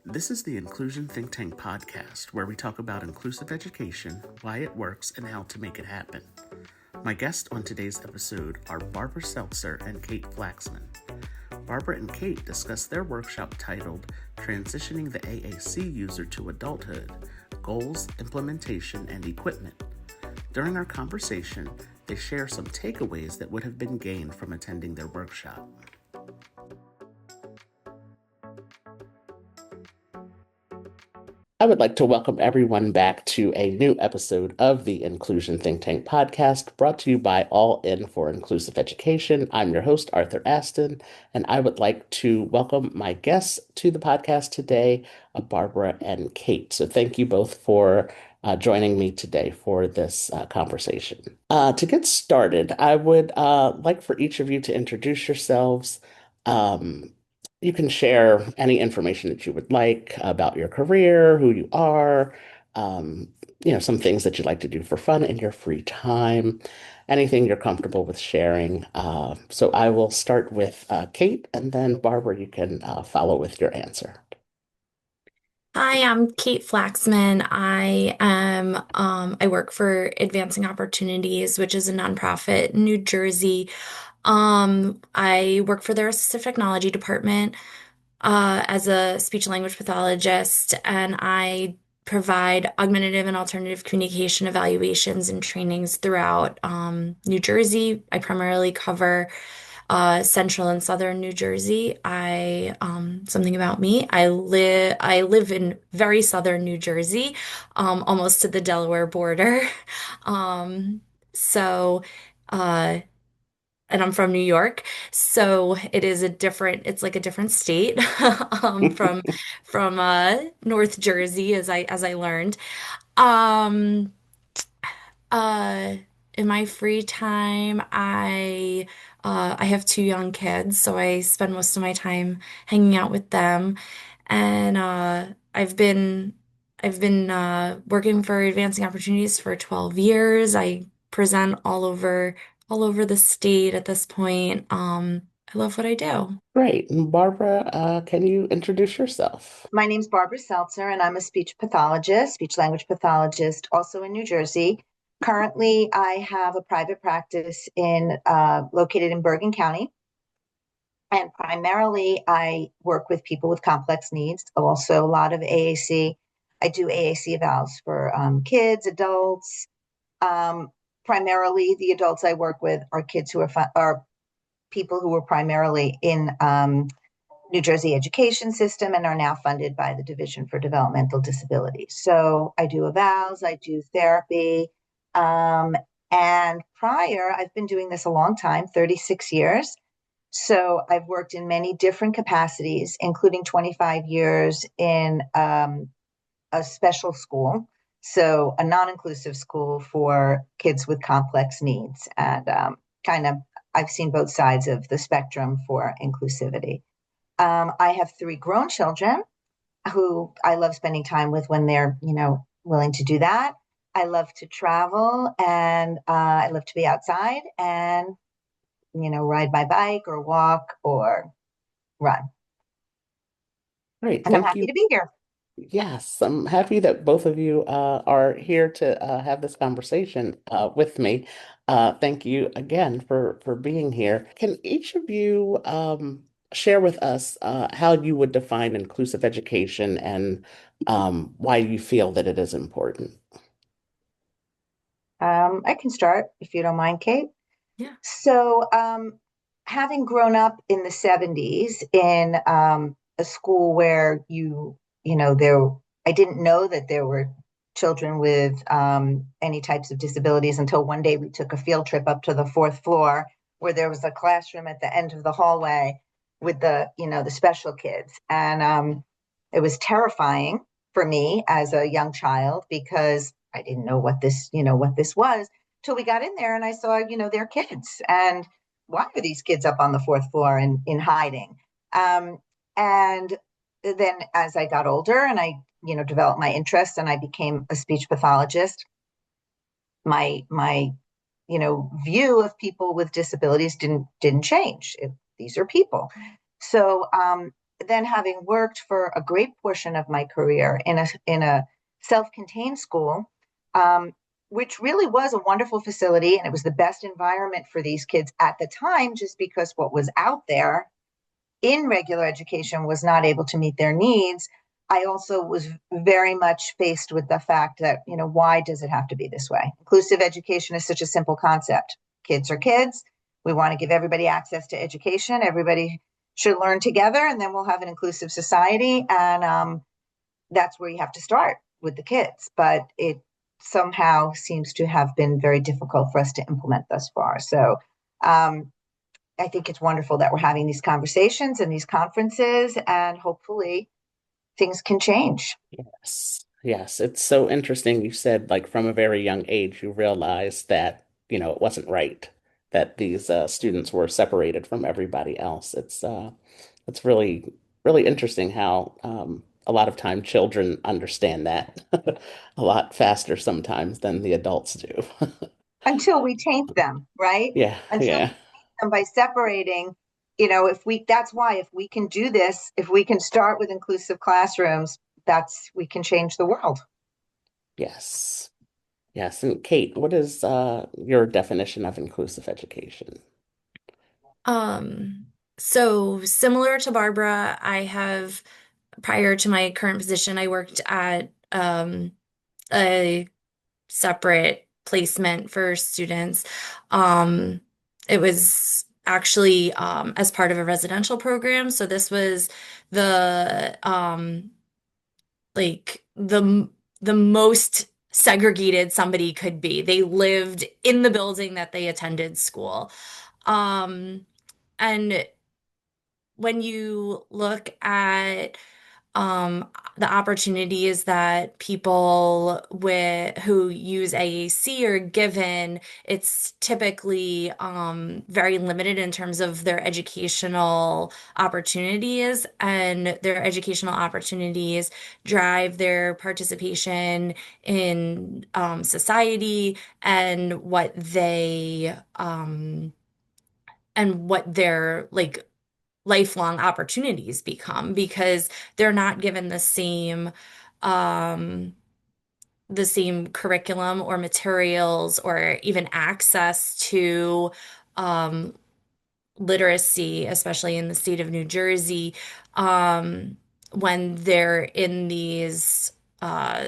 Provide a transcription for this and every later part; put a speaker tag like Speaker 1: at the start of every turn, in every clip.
Speaker 1: This is the Inclusion Think Tank podcast, where we talk about inclusive education, why it works, and how to make it happen. My guests on today's episode are Barbara Seltzer and Kate Flaxman. Barbara and Kate discuss their workshop titled Transitioning the AAC User to Adulthood, Goals, Implementation, and Equipment. During our conversation, they share some takeaways that would have been gained from attending their workshop. I would like to welcome everyone back to a new episode of the Inclusion Think Tank podcast, brought to you by All In for Inclusive Education. I'm your host, Arthur Aston, and I would like to welcome my guests to the podcast today, Barbara and Kate. So thank you both for joining me today for this conversation. To get started, I would like for each of you to introduce yourselves. You can share any information that you would like about your career, who you are, some things that you'd like to do for fun in your free time, anything you're comfortable with sharing. So I will start with Kate, and then Barbara, you can follow with your answer.
Speaker 2: Hi, I'm Kate Flaxman. I work for Advancing Opportunities, which is a nonprofit in New Jersey. I work for their assistive technology department, as a speech language pathologist, and I provide augmentative and alternative communication evaluations and trainings throughout, New Jersey. I primarily cover central and southern New Jersey. Something about me. I live in very southern New Jersey, almost to the Delaware border. Um, so, uh, and I'm from New York, so it's like a different state, from North Jersey, as I learned. Um, uh, in my free time, I have two young kids, so I spend most of my time hanging out with them. And I've been working for Advancing Opportunities for 12 years. I present all over the state at this point. I love what I do.
Speaker 1: Great. And Barbara, can you introduce yourself?
Speaker 3: My name's Barbara Seltzer, and I'm a speech pathologist, speech language pathologist, also in New Jersey. Currently, I have a private practice located in Bergen County, and primarily I work with people with complex needs. Also, a lot of AAC. I do AAC evals for kids, adults. Primarily, the adults I work with are kids who are people who were primarily in New Jersey education system and are now funded by the Division for Developmental Disabilities. So I do evals, I do therapy. And prior, I've been doing this a long time, 36 years. So I've worked in many different capacities, including 25 years in a special school. So a non-inclusive school for kids with complex needs. And I've seen both sides of the spectrum for inclusivity. I have three grown children who I love spending time with when they're, willing to do that. I love to travel, and I love to be outside and, ride my bike or walk or run.
Speaker 1: Great.
Speaker 3: And I'm
Speaker 1: Thank
Speaker 3: happy
Speaker 1: you.
Speaker 3: to be here.
Speaker 1: Yes, I'm happy that both of you are here to have this conversation with me. Thank you again for being here. Can each of you share with us how you would define inclusive education and why you feel that it is important?
Speaker 3: I can start if you don't mind, Kate.
Speaker 2: Yeah.
Speaker 3: So, having grown up in the 70s in a school where I didn't know that there were children with any types of disabilities until one day we took a field trip up to the fourth floor where there was a classroom at the end of the hallway with the special kids. And it was terrifying for me as a young child because I didn't know what this was till we got in there and I saw, they're kids. And why are these kids up on the fourth floor in hiding? And then as I got older and I, developed my interest and I became a speech pathologist, my view of people with disabilities didn't change. These are people. So then having worked for a great portion of my career in a self-contained school, um, which really was a wonderful facility, and it was the best environment for these kids at the time, just because what was out there in regular education was not able to meet their needs. I also was very much faced with the fact that, why does it have to be this way? Inclusive education is such a simple concept. Kids are kids. We want to give everybody access to education. Everybody should learn together, and then we'll have an inclusive society. And that's where you have to start with the kids. But it somehow seems to have been very difficult for us to implement thus far. So I think it's wonderful that we're having these conversations and these conferences, and hopefully things can change.
Speaker 1: Yes. Yes. It's so interesting. You said, like, from a very young age, you realized that, it wasn't right that these students were separated from everybody else. It's really, really interesting how a lot of time children understand that a lot faster sometimes than the adults do.
Speaker 3: Until we taint them, right?
Speaker 1: Yeah.
Speaker 3: Until we
Speaker 1: Yeah.
Speaker 3: taint them by separating, if we, that's why if we can do this, if we can start with inclusive classrooms, we can change the world.
Speaker 1: Yes. Yes. And Kate, what is your definition of inclusive education?
Speaker 2: Um, so similar to Barbara, prior to my current position, I worked at a separate placement for students. Um, it was actually as part of a residential program. So this was the like the most segregated somebody could be. They lived in the building that they attended school. Um, and when you look at um, the opportunities that people who use AAC are given, it's typically very limited in terms of their educational opportunities, and their educational opportunities drive their participation in society and what their like lifelong opportunities become, because they're not given um the same curriculum or materials or even access to um literacy, especially in the state of New Jersey, um when they're in these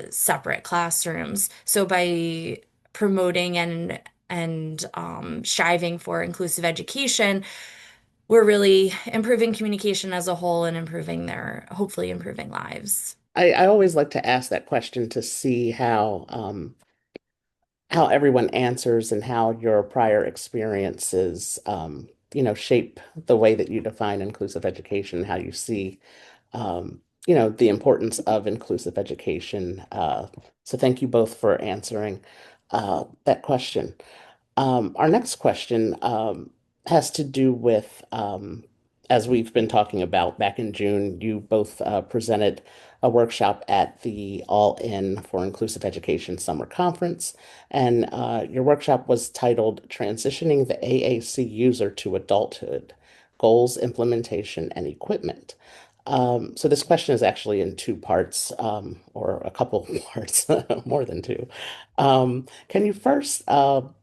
Speaker 2: separate classrooms. So by promoting and striving for inclusive education, we're really improving communication as a whole and hopefully improving lives.
Speaker 1: I always like to ask that question to see how everyone answers and how your prior experiences shape the way that you define inclusive education, how you see the importance of inclusive education. So thank you both for answering that question. Our next question has to do with, as we've been talking about, back in June, you both presented a workshop at the All In for Inclusive Education Summer Conference, and your workshop was titled Transitioning the AAC User to Adulthood: Goals, Implementation, and Equipment. So this question is actually in two parts, or a couple of parts, more than two. Can you first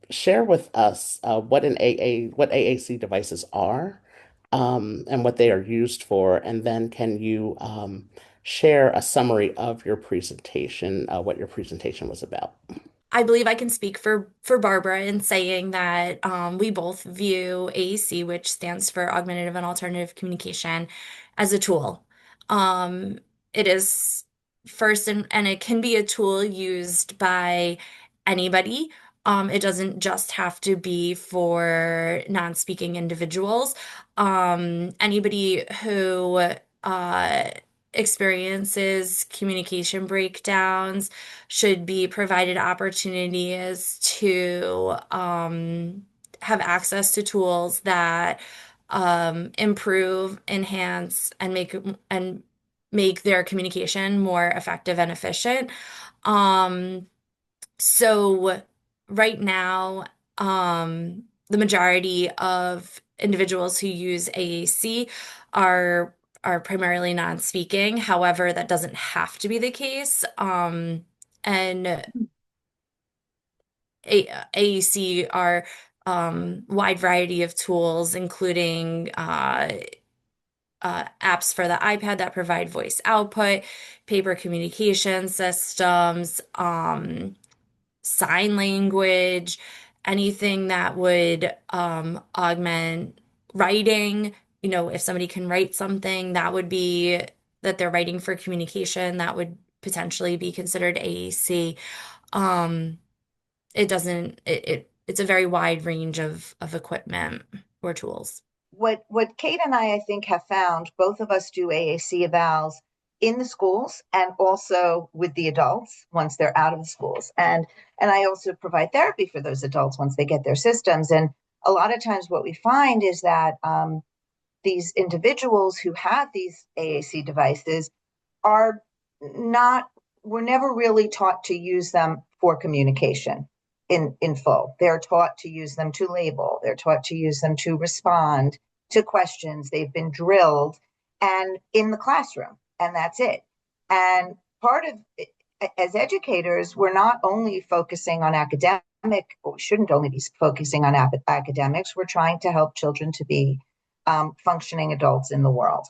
Speaker 1: share with us what AAC devices are, and what they are used for, and then can you share a summary of your presentation, what your presentation was about?
Speaker 2: I believe I can speak for Barbara in saying that we both view AAC, which stands for Augmentative and Alternative Communication, as a tool. Um, it is first, and it can be a tool used by anybody. It doesn't just have to be for non-speaking individuals. Anybody who uh, experiences communication breakdowns should be provided opportunities to have access to tools that improve, enhance, and make their communication more effective and efficient. Um, so right now, the majority of individuals who use AAC are are primarily non-speaking. However, that doesn't have to be the case. And AAC are wide variety of tools, including apps for the iPad that provide voice output, paper communication systems, sign language, anything that would augment writing. You know, if somebody can write something, that would be that they're writing for communication, that would potentially be considered AAC. Um, it doesn't, it's a very wide range of equipment or tools.
Speaker 3: What Kate and I think have found, both of us do AAC evals in the schools and also with the adults once they're out of the schools. And I also provide therapy for those adults once they get their systems. And a lot of times what we find is that these individuals who have these AAC devices are not, we're never really taught to use them for communication in full. They're taught to use them to label, they're taught to use them to respond to questions. They've been drilled and in the classroom, and that's it. And part of it, as educators, we're not only focusing on academic, or we shouldn't only be focusing on academics. We're trying to help children to be functioning adults in the world.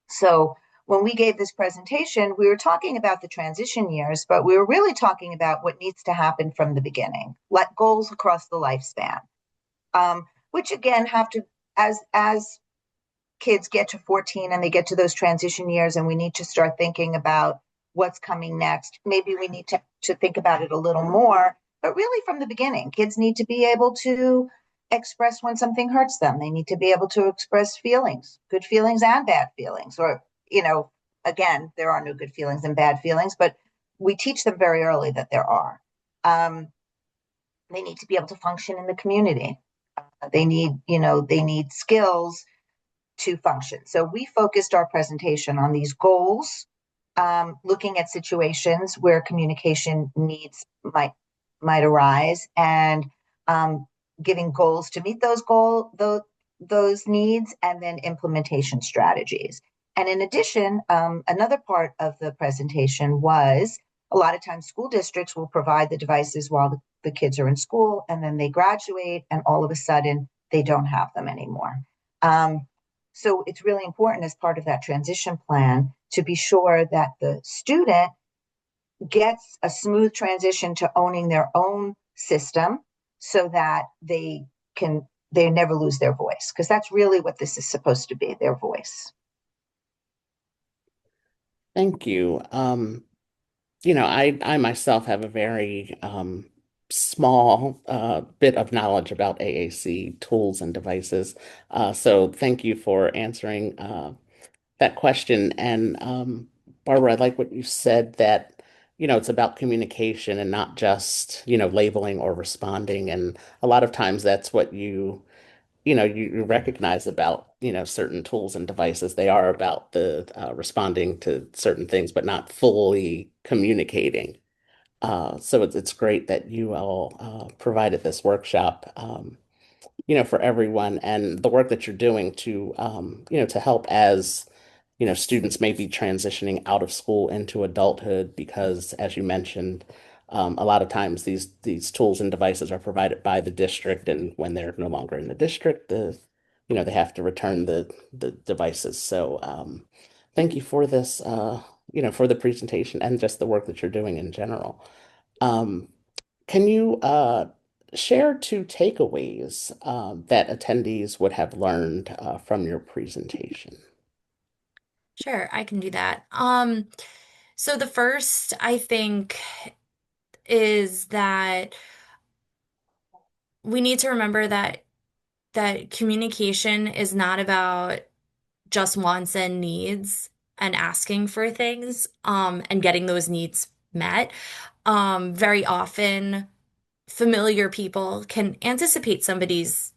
Speaker 3: So when we gave this presentation, we were talking about the transition years, but we were really talking about what needs to happen from the beginning, like goals across the lifespan, which again have to, as kids get to 14 and they get to those transition years and we need to start thinking about what's coming next. Maybe we need to think about it a little more, but really from the beginning, kids need to be able to express when something hurts them. They need to be able to express feelings, good feelings and bad feelings. Or, you know, again, there are no good feelings and bad feelings, but we teach them very early that there are. They need to be able to function in the community. They need skills to function. So we focused our presentation on these goals, looking at situations where communication needs might arise, and giving goals to meet those needs, and then implementation strategies. And in addition, another part of the presentation was, a lot of times school districts will provide the devices while the kids are in school, and then they graduate, and all of a sudden they don't have them anymore. So it's really important as part of that transition plan to be sure that the student gets a smooth transition to owning their own system so that they never lose their voice, because that's really what this is supposed to be, their voice.
Speaker 1: Thank you. I myself have a very small bit of knowledge about AAC tools and devices. So thank you for answering that question. And Barbara, I like what you said that, it's about communication and not just, labeling or responding. And a lot of times that's what you recognize about, certain tools and devices. They are about the responding to certain things, but not fully communicating. So it's great that you all provided this workshop, for everyone, and the work that you're doing to, to help as, students may be transitioning out of school into adulthood, because as you mentioned, a lot of times these tools and devices are provided by the district, and when they're no longer in the district, they have to return the devices. So, thank you for this, for the presentation and just the work that you're doing in general. Um, can you share two takeaways that attendees would have learned from your presentation?
Speaker 2: Sure, I can do that. So the first, I think, is that we need to remember that communication is not about just wants and needs and asking for things, and getting those needs met. Very often, familiar people can anticipate somebody's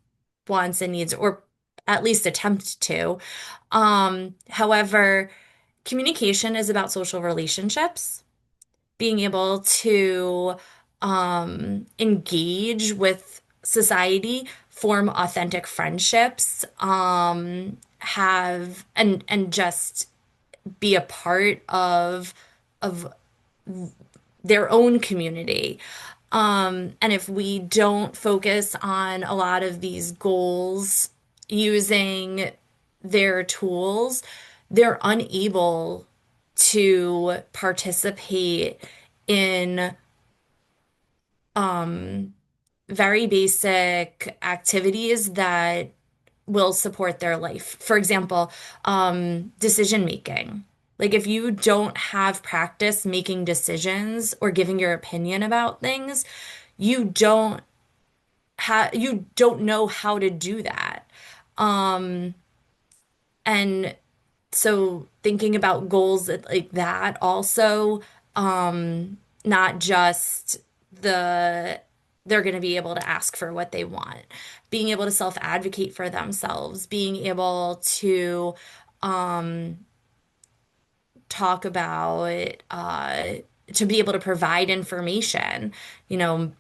Speaker 2: wants and needs, or at least attempt to. However, communication is about social relationships, being able to engage with society, form authentic friendships, have and just be a part of their own community. And if we don't focus on a lot of these goals using their tools, they're unable to participate in um, very basic activities that will support their life. For example, decision making. Like if you don't have practice making decisions or giving your opinion about things, you don't know how to do that. Um, and so thinking about like that also, not just the they're going to be able to ask for what they want, being able to self-advocate for themselves, being able to um, talk about to be able to provide information, you know,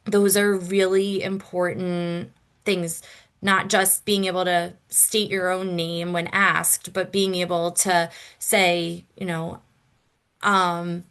Speaker 2: those are really important things. Not just being able to state your own name when asked, but being able to say, um,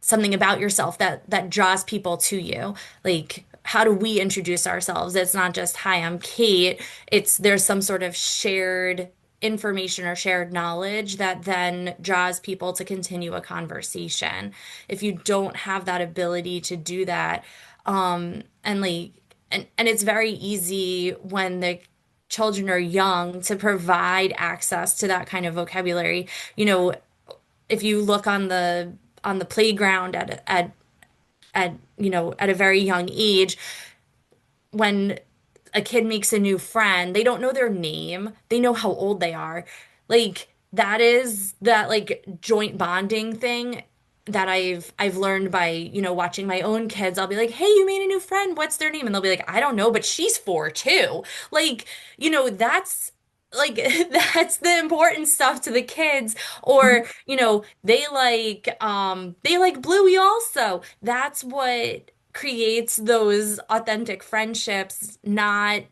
Speaker 2: something about yourself that draws people to you. Like, how do we introduce ourselves? It's not just, "Hi, I'm Kate." It's there's some sort of shared information or shared knowledge that then draws people to continue a conversation. If you don't have that ability to do that, and like and it's very easy when the children are young to provide access to that kind of vocabulary. You know, if you look on the playground at a very young age, when a kid makes a new friend, they don't know their name, they know how old they are. Like that is that like joint bonding thing that I've learned by, watching my own kids. I'll be like, "Hey, you made a new friend. What's their name?" And they'll be like, "I don't know, but she's four too." Like, that's like that's the important stuff to the kids. Or, they like Bluey also. That's what creates those authentic friendships, not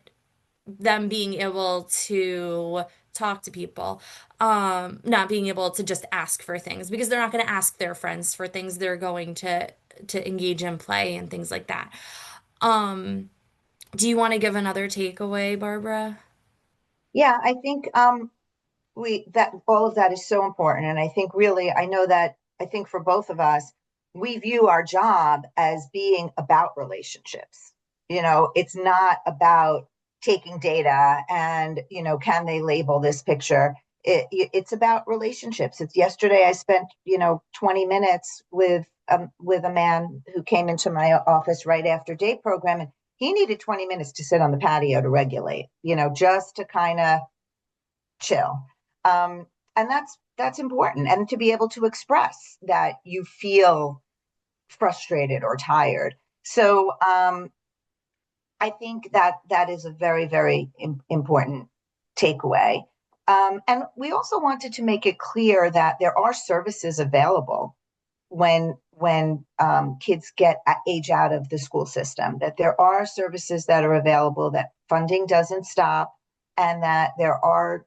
Speaker 2: them being able to talk to people, not being able to just ask for things because they're not going to ask their friends for things. They're going to engage in play and things like that. Um, do you want to give another takeaway, Barbara?
Speaker 3: Yeah, I think we that all of that is so important. And I think really, I know that I think for both of us, we view our job as being about relationships. It's not about taking data and, can they label this picture? It's about relationships. It's yesterday I spent, 20 minutes with a man who came into my office right after day program, and he needed 20 minutes to sit on the patio to regulate, just to kind of chill. And that's important. And to be able to express that you feel frustrated or tired. So I think that that is a very, very important takeaway. And we also wanted to make it clear that there are services available when kids get age out of the school system, that there are services that are available, that funding doesn't stop, and that there are,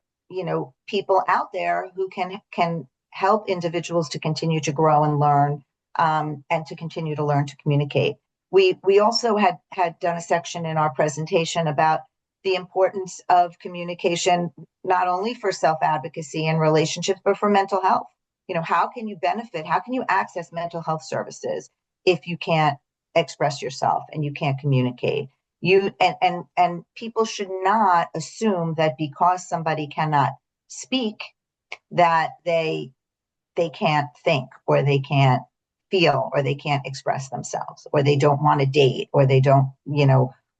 Speaker 3: people out there who can help individuals to continue to grow and learn, and to continue to learn to communicate. We also had done a section in our presentation about the importance of communication, not only for self advocacy and relationships, but for mental health. How can you benefit? How can you access mental health services if you can't express yourself and you can't communicate? And people should not assume that because somebody cannot speak that they can't think, or they can't feel, or they can't express themselves, or they don't want to date, or they don't,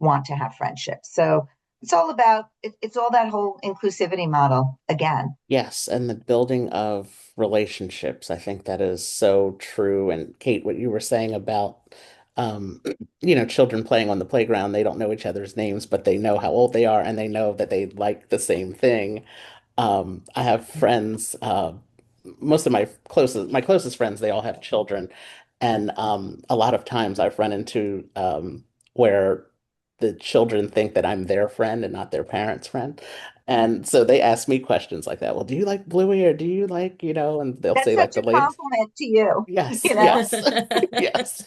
Speaker 3: want to have friendships. So it's all that whole inclusivity model again.
Speaker 1: Yes, and the building of relationships. I think that is so true. And Kate, what you were saying about um, children playing on the playground, they don't know each other's names, but they know how old they are and they know that they like the same thing. I have friends, most of my closest friends, they all have children. And a lot of times I've run into where the children think that I'm their friend and not their parents' friend. And so they ask me questions like that. Well, do you like Bluey or do you like, and they'll
Speaker 3: That's
Speaker 1: say like
Speaker 3: such
Speaker 1: the
Speaker 3: a
Speaker 1: latest.
Speaker 3: compliment to you,
Speaker 1: Yes,
Speaker 3: you know?
Speaker 1: yes, yes.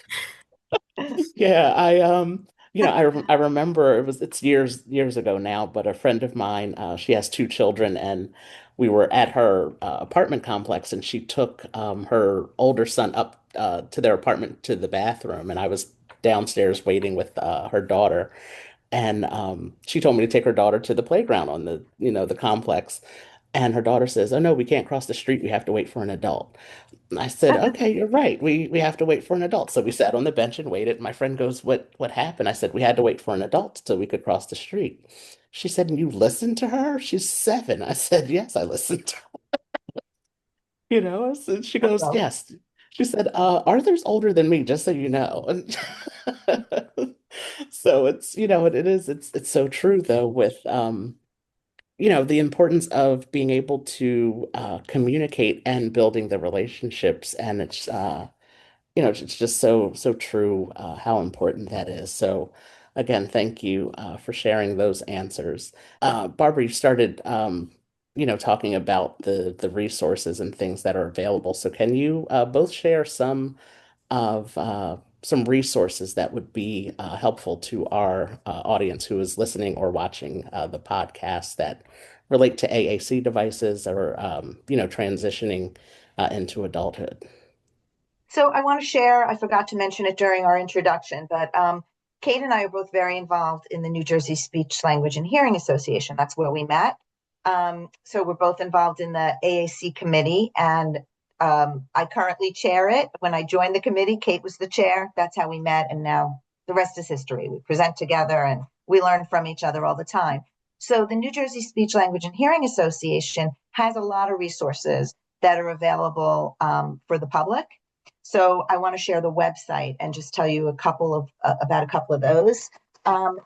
Speaker 1: Yeah, I remember it's years ago now, but a friend of mine, she has two children, and we were at her apartment complex, and she took her older son up to their apartment to the bathroom, and I was downstairs waiting with her daughter, and she told me to take her daughter to the playground on the complex, and her daughter says, "Oh no, we can't cross the street. We have to wait for an adult." And I said, "Okay, you're right. We have to wait for an adult." So we sat on the bench and waited. My friend goes, "What happened?" I said, "We had to wait for an adult so we could cross the street." She said, "And you listened to her? She's 7." I said, "Yes, I listened to her." So she
Speaker 3: That's
Speaker 1: goes,
Speaker 3: all.
Speaker 1: "Yes." She said, "Arthur's older than me, just so you know." And so it's so true though with the importance of being able to communicate and building the relationships, and it's just so true how important that is. So again, thank you for sharing those answers. Barbara, you started talking about the resources and things that are available. So can you both share some resources that would be helpful to our audience who is listening or watching the podcast that relate to AAC devices or transitioning into adulthood?
Speaker 3: So I want to share, I forgot to mention it during our introduction, but Kate and I are both very involved in the New Jersey Speech, Language, and Hearing Association. That's where we met. So we're both involved in the AAC committee, and I currently chair it. When I joined the committee, Kate was the chair. That's how we met, and now the rest is history. We present together and we learn from each other all the time. So the New Jersey Speech, Language, and Hearing Association has a lot of resources that are available for the public. So I want to share the website and just tell you about a couple of those.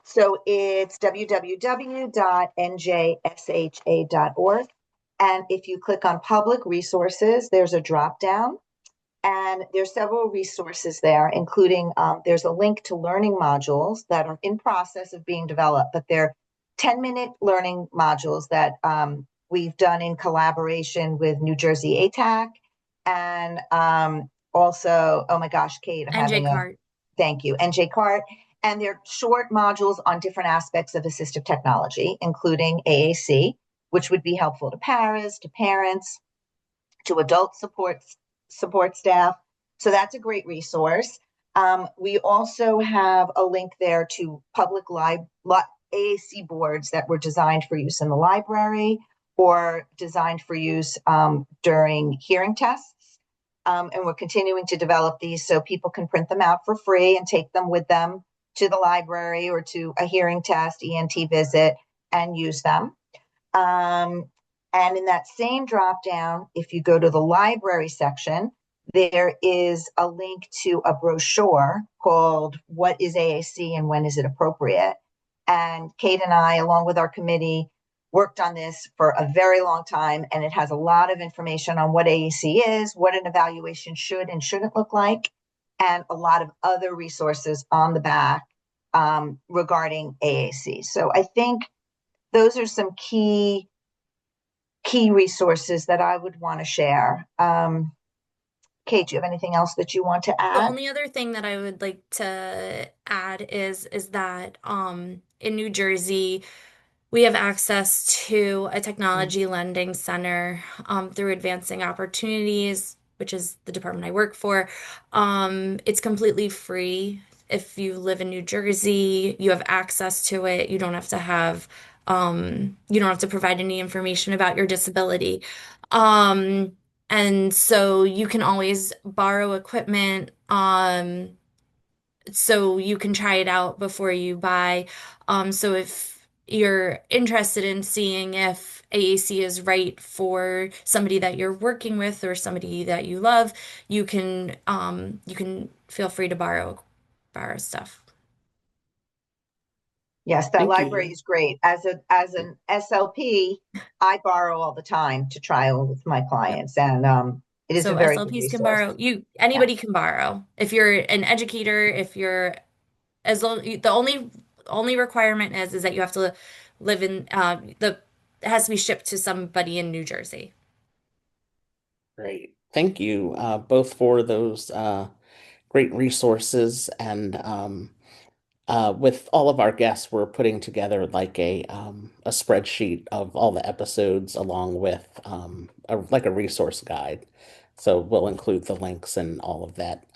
Speaker 3: So it's www.njsha.org. And if you click on public resources, there's a drop down, and there's several resources there, including there's a link to learning modules that are in process of being developed, but they're 10-minute learning modules that we've done in collaboration with New Jersey ATAC and also, oh my gosh, Kate, I'm
Speaker 2: NJ
Speaker 3: having a
Speaker 2: Cart.
Speaker 3: thank you, NJ Cart. And they're short modules on different aspects of assistive technology, including AAC, which would be helpful to paras, to parents, to adult support staff. So that's a great resource. We also have a link there to public AAC boards that were designed for use in the library or designed for use during hearing tests. And we're continuing to develop these so people can print them out for free and take them with them to the library or to a hearing test, ENT visit, and use them. And in that same drop down, if you go to the library section, there is a link to a brochure called What is AAC and When is it Appropriate? And Kate and I, along with our committee, worked on this for a very long time, and it has a lot of information on what AAC is, what an evaluation should and shouldn't look like, and a lot of other resources on the back regarding AAC. So I think those are some key resources that I would want to share. Kate, do you have anything else that you want to
Speaker 2: The
Speaker 3: add?
Speaker 2: only other thing that I would like to add is that in New Jersey we have access to a technology lending center through Advancing Opportunities, which is the department I work for. It's completely free. If you live in New Jersey, you have access to it. You don't have to provide any information about your disability. Um, and so you can always borrow equipment. So you can try it out before you buy. So if you're interested in seeing if AAC is right for somebody that you're working with or somebody that you love, you can feel free to borrow stuff.
Speaker 3: Yes, that
Speaker 1: Thank
Speaker 3: library
Speaker 1: you.
Speaker 3: is great. As an SLP, I borrow all the time to trial with my
Speaker 2: Yep.
Speaker 3: clients, and it is a
Speaker 2: So
Speaker 3: very good
Speaker 2: SLPs can
Speaker 3: resource.
Speaker 2: borrow.
Speaker 3: Yeah.
Speaker 2: Anybody can borrow. If you're an educator, if you're as long the only requirement is that you have to live in the it has to be shipped to somebody in New Jersey.
Speaker 1: Great. Thank you both for those great resources. And with all of our guests, we're putting together like a spreadsheet of all the episodes along with like a resource guide. So we'll include the links and all of that,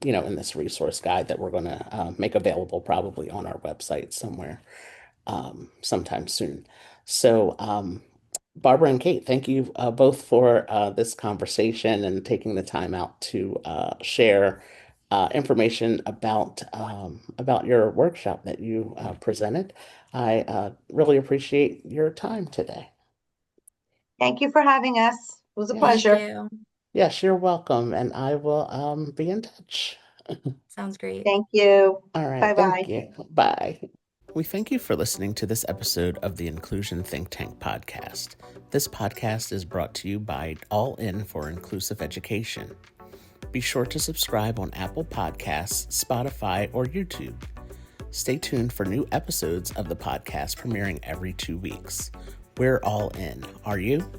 Speaker 1: in this resource guide that we're going to make available probably on our website somewhere sometime soon. So, Barbara and Kate, thank you both for this conversation and taking the time out to share information about your workshop that you presented. I really appreciate your time today.
Speaker 3: Thank you for having us. It was a
Speaker 1: Yes,
Speaker 2: Thank
Speaker 3: pleasure.
Speaker 2: you.
Speaker 1: yes, you're welcome, and I will be in touch.
Speaker 2: Sounds great.
Speaker 3: Thank you.
Speaker 1: All right,
Speaker 3: Bye
Speaker 1: thank
Speaker 3: bye.
Speaker 1: you. Bye. We thank you for listening to this episode of the Inclusion Think Tank podcast. This podcast is brought to you by All In for Inclusive Education. Be sure to subscribe on Apple Podcasts, Spotify, or YouTube. Stay tuned for new episodes of the podcast premiering every 2 weeks. We're all in. Are you?